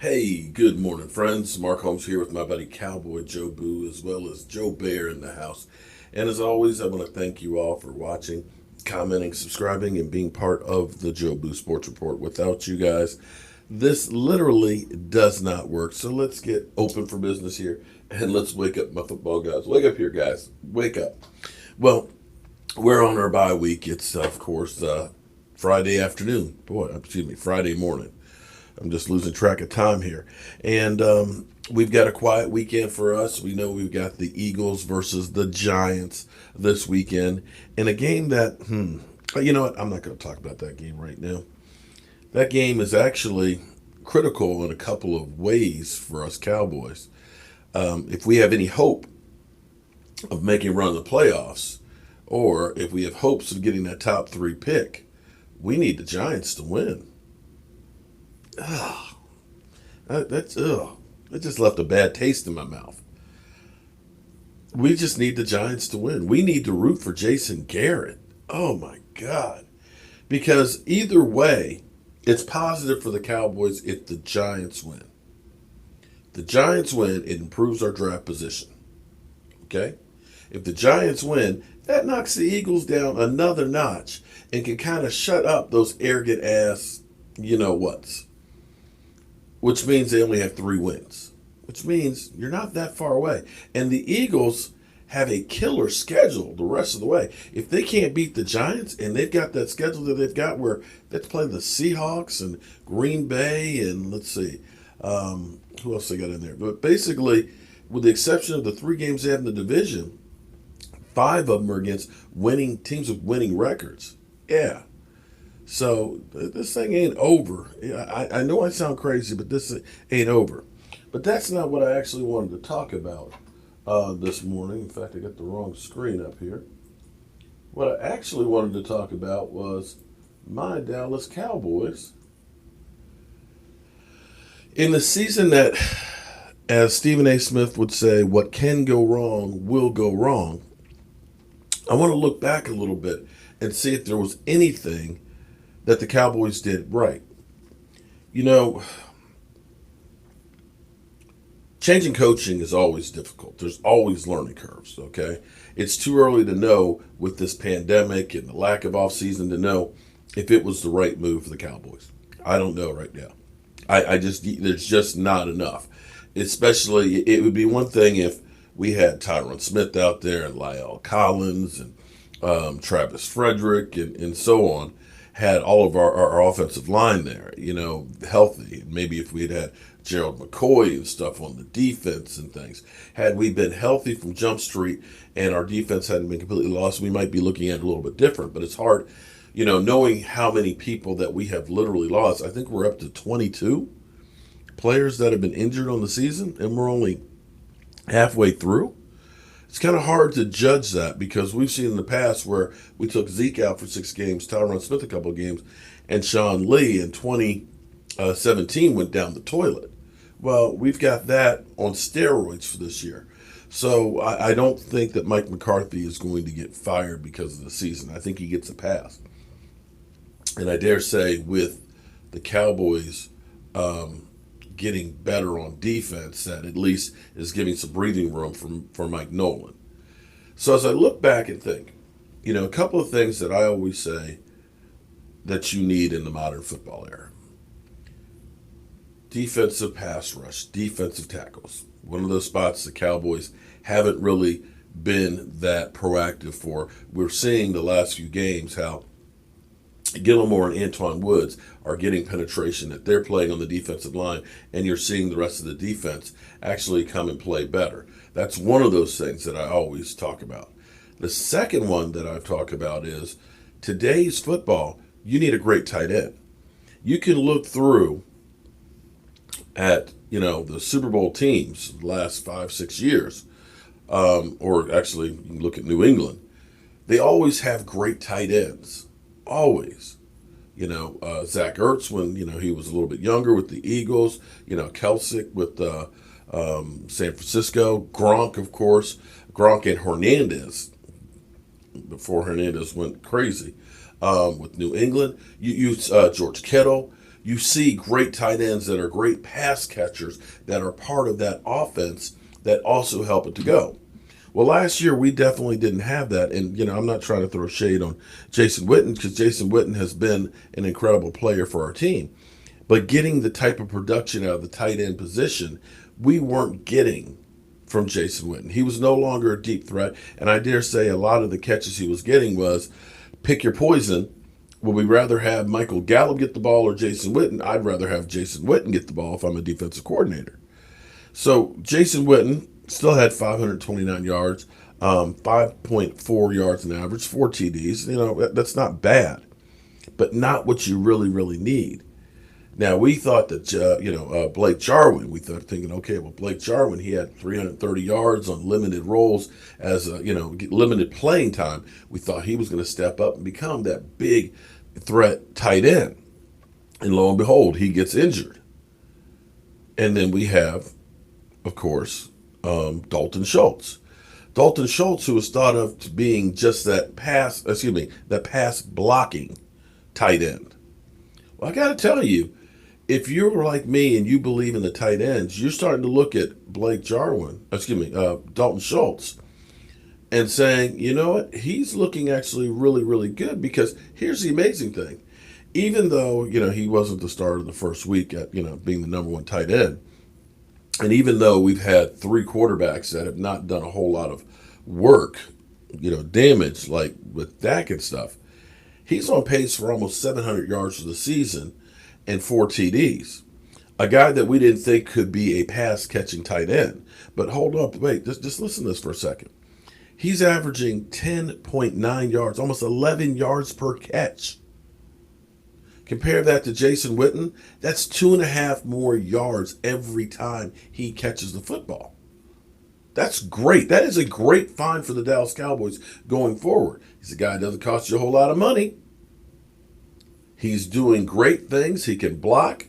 Hey, good morning, friends. Mark Holmes here with my buddy Cowboy Joe Boo, as well as Joe Bear in the house. And as always, I want to thank you all for watching, commenting, subscribing, and being part of the Joe Boo Sports Report. Without you guys, this literally does not work. So let's get open for business here and let's wake up my football guys. Wake up here, guys. Wake up. Well, we're on our bye week. It's, of course, Friday afternoon. Friday morning. I'm just losing track of time here. And we've got a quiet weekend for us. We know we've got the Eagles versus the Giants this weekend. In a game that, you know what? I'm not going to talk about that game right now. That game is actually critical in a couple of ways for us Cowboys. If we have any hope of making a run in the playoffs, or if we have hopes of getting that top three pick, we need the Giants to win. Ugh. That's ugh. It just left a bad taste in my mouth. We just need the Giants to win. We need to root for Jason Garrett. Oh my God. Because either way, it's positive for the Cowboys if the Giants win. If the Giants win, it improves our draft position. Okay? If the Giants win, that knocks the Eagles down another notch and can kind of shut up those arrogant ass, you know what's. Which means they only have 3 wins, which means you're not that far away. And the Eagles have a killer schedule the rest of the way. If they can't beat the Giants, and they've got that schedule that they've got where they have to play the Seahawks and Green Bay, and let's see, who else they got in there. But basically, with the exception of the 3 games they have in the division, 5 of them are against winning teams with winning records. Yeah. So this thing ain't over. I know I sound crazy, but this ain't over. But that's not what I actually wanted to talk about this morning. In fact, I got the wrong screen up here. What I actually wanted to talk about was my Dallas Cowboys. In the season that, as Stephen A. Smith would say, what can go wrong will go wrong. I want to look back a little bit and see if there was anything that the Cowboys did right. You know, changing coaching is always difficult. There's always learning curves, okay? It's too early to know with this pandemic and the lack of offseason to know if it was the right move for the Cowboys. I don't know right now. There's just not enough. Especially, it would be one thing if we had Tyron Smith out there and Lyle Collins and Travis Frederick and so on, had all of our offensive line there, you know, healthy. Maybe if we had Gerald McCoy and stuff on the defense and things. Had we been healthy from Jump Street and our defense hadn't been completely lost, we might be looking at it a little bit different. But it's hard, you know, knowing how many people that we have literally lost. I think we're up to 22 players that have been injured on the season, and we're only halfway through. It's kind of hard to judge that because we've seen in the past where we took Zeke out for 6 games, Tyron Smith a couple of games, and Sean Lee in 2017 went down the toilet. Well, we've got that on steroids for this year. So I don't think that Mike McCarthy is going to get fired because of the season. I think he gets a pass. And I dare say with the Cowboys getting better on defense, that at least is giving some breathing room for Mike Nolan. So as I look back and think, you know, a couple of things that I always say that you need in the modern football era. Defensive pass rush, defensive tackles. One of those spots the Cowboys haven't really been that proactive for. We're seeing the last few games how Gilmore and Antoine Woods are getting penetration, that they're playing on the defensive line, and you're seeing the rest of the defense actually come and play better. That's one of those things that I always talk about. The second one that I talk about is today's football, you need a great tight end. You can look through at, you know, the Super Bowl teams the last 5-6 years, or actually you can look at New England. They always have great tight ends. Always. You know, Zach Ertz when, you know, he was a little bit younger with the Eagles. You know, Kelsick with San Francisco. Gronk, of course. Gronk and Hernandez before Hernandez went crazy with New England. You use George Kittle. you see great tight ends that are great pass catchers that are part of that offense that also help it to go. Well, last year we definitely didn't have that, and I'm not trying to throw shade on Jason Witten because Jason Witten has been an incredible player for our team, but getting the type of production out of the tight end position we weren't getting from Jason Witten. He was no longer a deep threat, and I dare say a lot of the catches he was getting was pick your poison. Would we rather have Michael Gallup get the ball or Jason Witten? I'd rather have Jason Witten get the ball if I'm a defensive coordinator. So Jason Witten still had 529 yards, 5.4 yards an average, 4 TDs. That's not bad, but not what you really, really need. Now, we thought that, Blake Jarwin, we thought thinking, okay, well, Blake Jarwin, he had 330 yards on limited roles as, limited playing time. We thought he was going to step up and become that big threat tight end. And lo and behold, he gets injured. And then we have, of course, Dalton Schultz. Dalton Schultz, who was thought of being just that pass blocking tight end. Well, I got to tell you, if you're like me and you believe in the tight ends, you're starting to look at Dalton Schultz, and saying, you know what, he's looking actually really, really good, because here's the amazing thing. Even though, he wasn't the starter the first week at, being the number one tight end, and even though we've had 3 quarterbacks that have not done a whole lot of work, damage, like with Dak and stuff, he's on pace for almost 700 yards for the season and 4 TDs. A guy that we didn't think could be a pass-catching tight end. But hold up, wait, just listen to this for a second. He's averaging 10.9 yards, almost 11 yards per catch. Compare that to Jason Witten, that's 2.5 more yards every time he catches the football. That's great. That is a great find for the Dallas Cowboys going forward. He's a guy that doesn't cost you a whole lot of money. He's doing great things. He can block.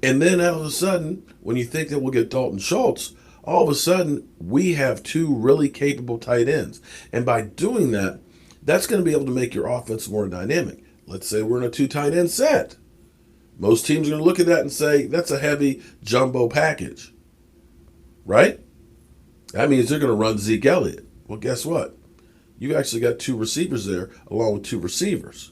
And then all of a sudden, when you think that we'll get Dalton Schultz, all of a sudden we have 2 really capable tight ends. And by doing that, that's going to be able to make your offense more dynamic. Let's say we're in a 2 tight end set. Most teams are going to look at that and say, that's a heavy jumbo package. Right? That means they're going to run Zeke Elliott. Well, guess what? You've actually got 2 receivers there along with 2 receivers.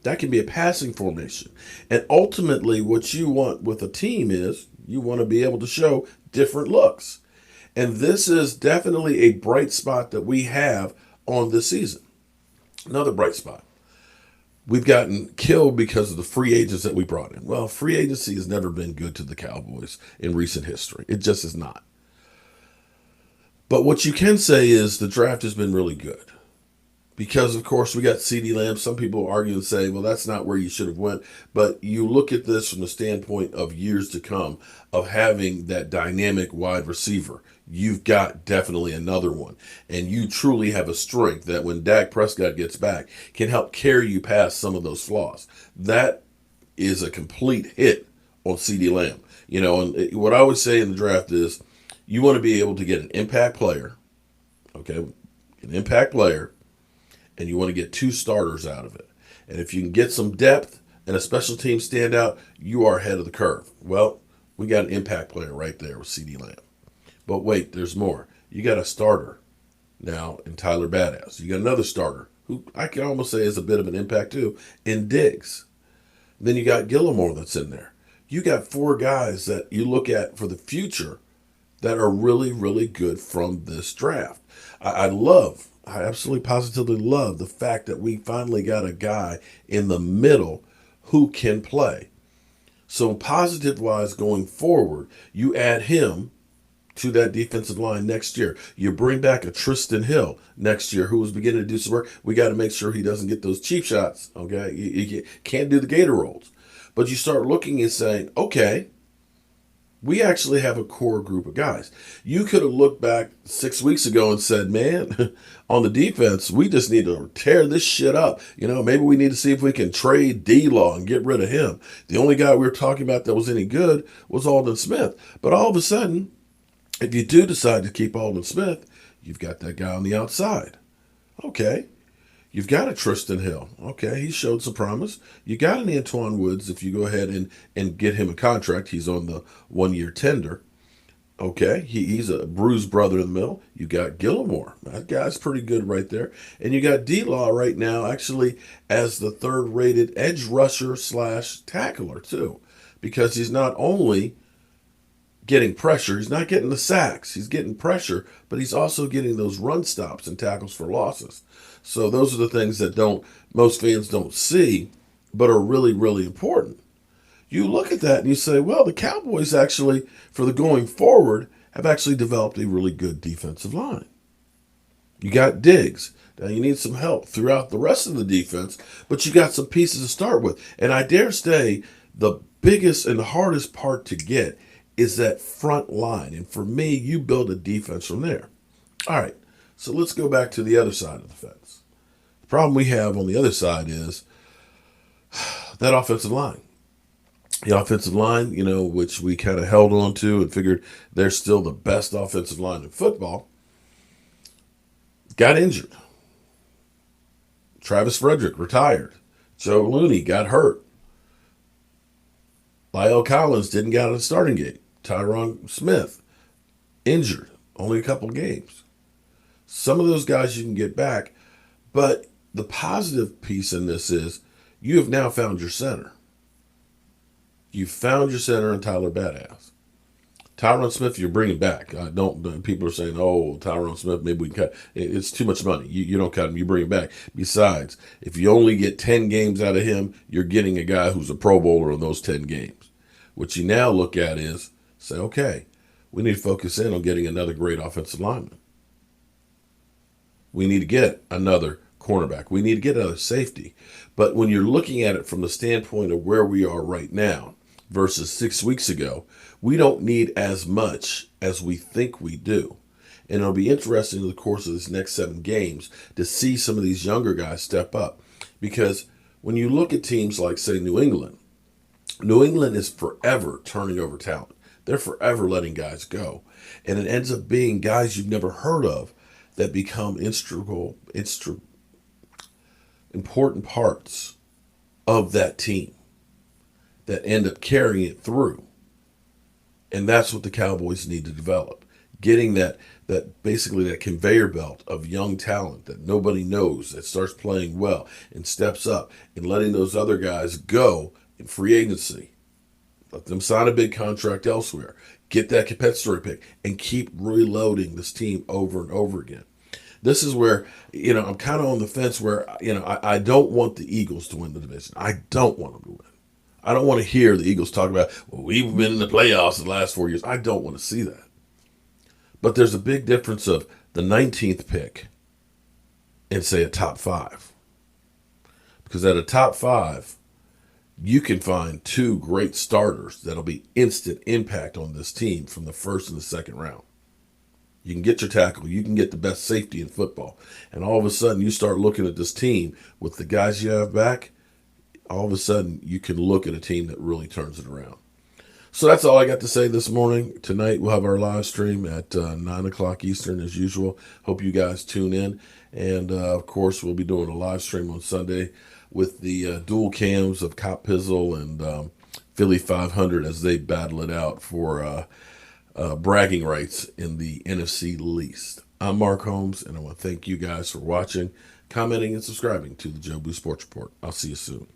That can be a passing formation. And ultimately, what you want with a team is you want to be able to show different looks. And this is definitely a bright spot that we have on this season. Another bright spot. We've gotten killed because of the free agents that we brought in. Well, free agency has never been good to the Cowboys in recent history. It just is not. But what you can say is the draft has been really good. Because, of course, we got CeeDee Lamb. Some people argue and say, well, that's not where you should have went. But you look at this from the standpoint of years to come, of having that dynamic wide receiver. You've got definitely another one. And you truly have a strength that when Dak Prescott gets back, can help carry you past some of those flaws. That is a complete hit on CeeDee Lamb. And what I always say in the draft is, you want to be able to get an impact player, okay, an impact player, and you want to get 2 starters out of it. And if you can get some depth and a special team standout, you are ahead of the curve. Well, we got an impact player right there with CeeDee Lamb. But wait, there's more. You got a starter now in Tyler Badass. You got another starter who I can almost say is a bit of an impact too, in Diggs. Then you got Gilmore that's in there. You got 4 guys that you look at for the future that are really, really good from this draft. I absolutely positively love the fact that we finally got a guy in the middle who can play. So positive-wise going forward, you add him to that defensive line next year. You bring back a Tristan Hill next year who is beginning to do some work. We got to make sure he doesn't get those cheap shots, okay? You can't do the gator rolls. But you start looking and saying, okay, we actually have a core group of guys. You could have looked back 6 weeks ago and said, man, on the defense, we just need to tear this shit up. Maybe we need to see if we can trade D-Law and get rid of him. The only guy we were talking about that was any good was Aldon Smith. But all of a sudden, if you do decide to keep Aldon Smith, you've got that guy on the outside. Okay. You've got a Tristan Hill. Okay, he showed some promise. You got an Antoine Woods. If you go ahead and get him a contract, he's on the 1-year tender. Okay, he's a bruised brother in the middle. You got Gilmore. That guy's pretty good right there. And you got D-Law right now actually as the third-rated edge rusher / tackler too, because he's not only getting pressure, he's not getting the sacks, he's getting pressure, but he's also getting those run stops and tackles for losses. So those are the things that most fans don't see, but are really, really important. You look at that and you say, well, the Cowboys actually, for the going forward, have actually developed a really good defensive line. You got Diggs. Now you need some help throughout the rest of the defense, but you got some pieces to start with. And I dare say the biggest and the hardest part to get is that front line. And for me, you build a defense from there. All right, so let's go back to the other side of the fence. The problem we have on the other side is that offensive line. The offensive line, which we kind of held on to and figured they're still the best offensive line in football, got injured. Travis Frederick retired. Joe Looney got hurt. Lyle Collins didn't get out of the starting gate. Tyron Smith injured. Only a couple games. Some of those guys you can get back, but the positive piece in this is you have now found your center. You found your center in Tyler Badass. Tyron Smith, you're bringing back. People are saying, oh, Tyron Smith, maybe we can cut. It's too much money. You don't cut him. You bring him back. Besides, if you only get 10 games out of him, you're getting a guy who's a Pro Bowler in those 10 games. What you now look at is, say, okay, we need to focus in on getting another great offensive lineman. We need to get another cornerback. We need to get another safety. But when you're looking at it from the standpoint of where we are right now versus 6 weeks ago, we don't need as much as we think we do. And it'll be interesting in the course of this next 7 games to see some of these younger guys step up. Because when you look at teams like, say, New England is forever turning over talent. They're forever letting guys go. And it ends up being guys you've never heard of that become important parts of that team that end up carrying it through. And that's what the Cowboys need to develop. Getting that basically that conveyor belt of young talent that nobody knows, that starts playing well and steps up, and letting those other guys go in free agency. Let them sign a big contract elsewhere. Get that compensatory pick and keep reloading this team over and over again. This is where, I'm kind of on the fence where, I don't want the Eagles to win the division. I don't want them to win. I don't want to hear the Eagles talk about, well, we've been in the playoffs the last 4 years. I don't want to see that. But there's a big difference of the 19th pick and, say, a top 5. Because at a top 5, you can find 2 great starters that'll be instant impact on this team from the first and the second round. You can get your tackle. You can get the best safety in football. And all of a sudden, you start looking at this team with the guys you have back. All of a sudden, you can look at a team that really turns it around. So that's all I got to say this morning. Tonight, we'll have our live stream at 9 o'clock Eastern as usual. Hope you guys tune in. And, of course, we'll be doing a live stream on Sunday with the dual cams of Cop Pizzle and Philly 500 as they battle it out for bragging rights in the NFC least. I'm Mark Holmes, and I want to thank you guys for watching, commenting, and subscribing to the Joe Boo Sports Report. I'll see you soon.